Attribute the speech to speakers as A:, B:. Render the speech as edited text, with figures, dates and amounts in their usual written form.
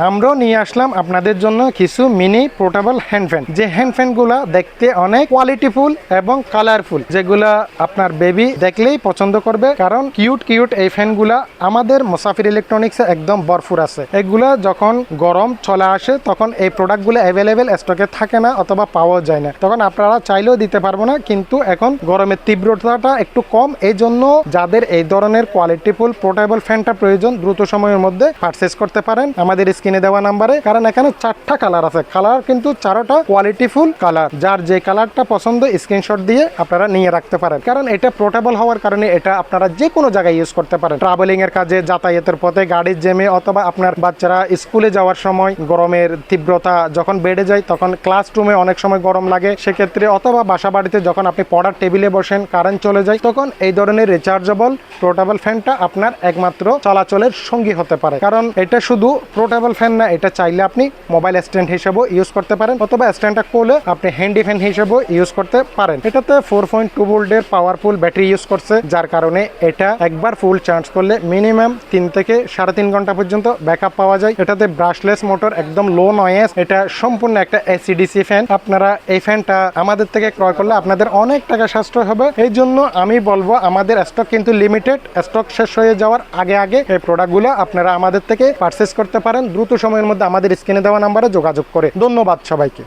A: আমরাও নিয়ে আসলাম আপনাদের জন্য কিছু মিনি পোর্টেবল হ্যান্ড ফ্যান, যে হ্যান্ড ফ্যানগুলো দেখতে অনেক কোয়ালিটিফুল এবং কালারফুল, যেগুলা আপনার বেবি দেখলেই পছন্দ করবে। কারণ কিউট কিউট এই ফ্যানগুলা আমাদের মুসাফির ইলেকট্রনিক্সে একদম ভরপুর আছে। এগুলা যখন গরম চলে আসে তখন এই প্রোডাক্টগুলো অ্যাভেলেবেল স্টকে থাকে না অথবা পাওয়া যায় না, তখন আপনারা চাইলেও দিতে পারবো না। কিন্তু এখন গরমের তীব্রতাটা একটু কম, এই জন্য যাদের এই ধরনের কোয়ালিটিফুল পোর্টেবল ফ্যানটা প্রয়োজন দ্রুত সময়ের মধ্যে পারচেজ করতে পারেন আমাদের স্ক্রিনে দেওয়া নাম্বারে। কারণ এখানে 4টা কালার আছে, কালার কিন্তু 4টা কোয়ালিটিফুল কালার। যার যে কালারটা পছন্দ স্ক্রিনশট দিয়ে আপনারা নিয়ে রাখতে পারেন। কারণ এটা পোর্টেবল হওয়ার কারণে এটা আপনারা যে কোনো জায়গায় ইউজ করতে পারেন, ট্রাভেলিং এর কাজে, যাতায়াতের পথে, গাড়ির জ্যামে, অথবা আপনার বাচ্চারা স্কুলে যাওয়ার সময় গরমের তীব্রতা যখন বেড়ে যায় তখন ক্লাসরুমে অনেক সময় গরম লাগে সেক্ষেত্রে, অথবা বাসা বাড়িতে যখন আপনি পড়ার টেবিলে বসেন কারেন্ট চলে যায় তখন এই ধরনের রিচার্জেবল পোর্টেবল ফ্যানটা আপনার একমাত্র চলাচলের সঙ্গী হতে পারে। কারণ এটা শুধু পোর্টেবল ফ্যান না, এটা চাইলে আপনি মোবাইল স্ট্যান্ড হিসেবেও ইউজ করতে পারেন, অথবা স্ট্যান্ডটা খুলে আপনি হ্যান্ডি ফ্যান হিসেবেও ইউজ করতে পারেন। এটাতে 4.2 ভোল্টের পাওয়ারফুল ব্যাটারি ইউজ করছে, যার কারণে এটা একবার ফুল চার্জ করলে মিনিমাম 3 থেকে 3.5 ঘন্টা পর্যন্ত ব্যাকআপ পাওয়া যায়। এটাতে ব্রাশলেস মোটর, একদম লো নয়েজ, এটা সম্পূর্ণ একটা এসিডিসি ফ্যান। আপনারা এই ফ্যানটা আমাদের থেকে ক্রয় করলে আপনাদের অনেক টাকা সাশ্রয় হবে। এই জন্য আমি বলবো আমাদের স্টক কিন্তু লিমিটেড, স্টক শেষ হয়ে যাওয়ার আগে আগে এই প্রোডাক্টগুলো আপনারা আমাদের থেকে পারচেজ করতে পারেন দ্রুত সময়ের মধ্যে আমাদের স্ক্রিনে দেওয়া নাম্বারে যোগাযোগ করে। ধন্যবাদ সবাইকে।